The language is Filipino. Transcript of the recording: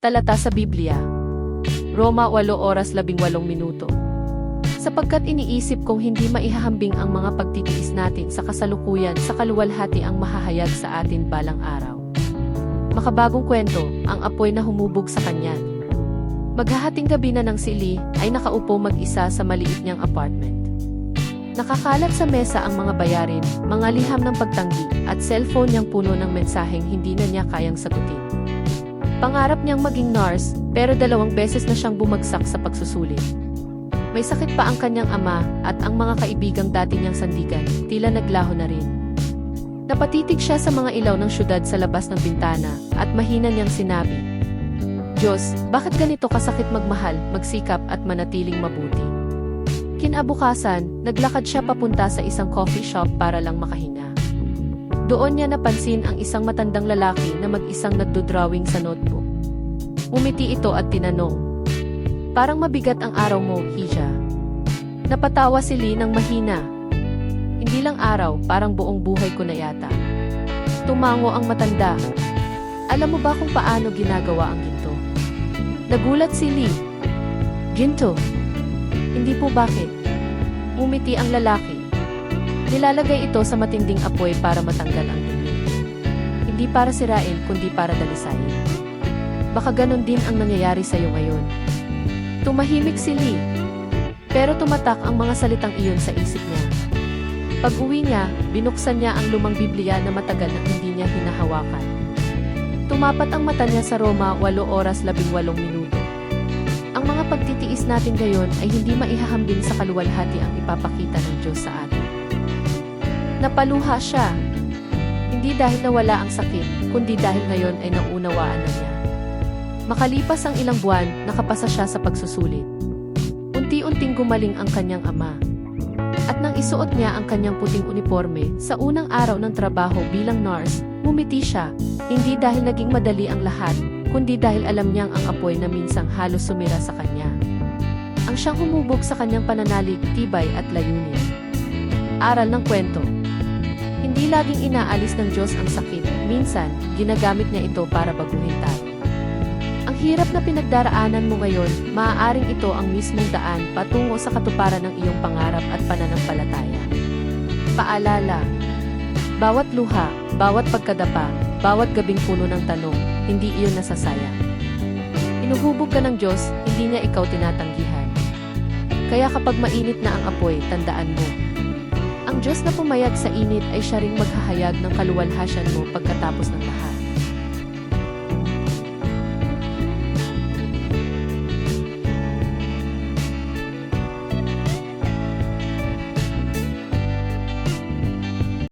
Talata sa Biblia. Roma 8:18. Sapagkat iniisip kong hindi maihahambing ang mga pagtitiis natin sa kasalukuyan sa kaluwalhati ang mahahayag sa atin balang araw. Makabagong kwento, ang apoy na humubog sa kanyan. Maghahating gabi na ng si Lee ay nakaupo mag-isa sa maliit niyang apartment. Nakakalat sa mesa ang mga bayarin, mga liham ng pagtanggi, at cellphone niyang puno ng mensaheng hindi na niya kayang sagutin. Pangarap niyang maging nurse, pero 2 beses na siyang bumagsak sa pagsusulit. May sakit pa ang kanyang ama, at ang mga kaibigang dati niyang sandigan, tila naglaho na rin. Napatitig siya sa mga ilaw ng syudad sa labas ng bintana, at mahina niyang sinabi, "Diyos, bakit ganito kasakit magmahal, magsikap at manatiling mabuti?" Kinabukasan, naglakad siya papunta sa isang coffee shop para lang makahinga. Doon niya napansin ang isang matandang lalaki na mag-isang nagdodrawing sa notebook. Umiti ito at tinanong, "Parang mabigat ang araw mo, Hija." Napatawa si Lee ng mahina. "Hindi lang araw, parang buong buhay ko na yata." Tumango ang matanda. "Alam mo ba kung paano ginagawa ang ginto?" Nagulat si Lee. "Ginto? Hindi po, bakit?" Umiti ang lalaki. "Nilalagay ito sa matinding apoy para matanggal ang dumi. Hindi para sirain, kundi para dalisayin. Baka ganon din ang nangyayari sa'yo ngayon." Tumahimik si Lee. Pero tumatak ang mga salitang iyon sa isip niya. Pag-uwi niya, binuksan niya ang lumang Biblia na matagal na hindi niya hinahawakan. Tumapat ang mata niya sa Roma 8:18. Ang mga pagtitiis natin ngayon ay hindi maihahambing sa kaluwalhati ang ipapakita ng Diyos sa atin. Napaluha siya. Hindi dahil nawala ang sakit, kundi dahil ngayon ay naunawaan na niya. Makalipas ang ilang buwan, nakapasa siya sa pagsusulit. Unti-unting gumaling ang kanyang ama. At nang isuot niya ang kanyang puting uniforme, sa unang araw ng trabaho bilang nurse, ngumiti siya, hindi dahil naging madali ang lahat, kundi dahil alam niyang ang apoy na minsang halos sumira sa kanya. Ang siyang humubog sa kanyang pananalig, tibay at layunin. Aral ng kwento. Hindi laging inaalis ng Diyos ang sakit, minsan, ginagamit niya ito para baguhin tayo. Ang hirap na pinagdaraanan mo ngayon, maaaring ito ang mismong daan patungo sa katuparan ng iyong pangarap at pananampalataya. Paalala, bawat luha, bawat pagkadapa, bawat gabing puno ng tanong, hindi iyon nasasayang. Inuhubog ka ng Diyos, hindi niya ikaw tinatanggihan. Kaya kapag mainit na ang apoy, tandaan mo, ang Diyos na pumayag sa init ay siya ring maghahayag ng kaluwalhatian mo pagkatapos ng lahat.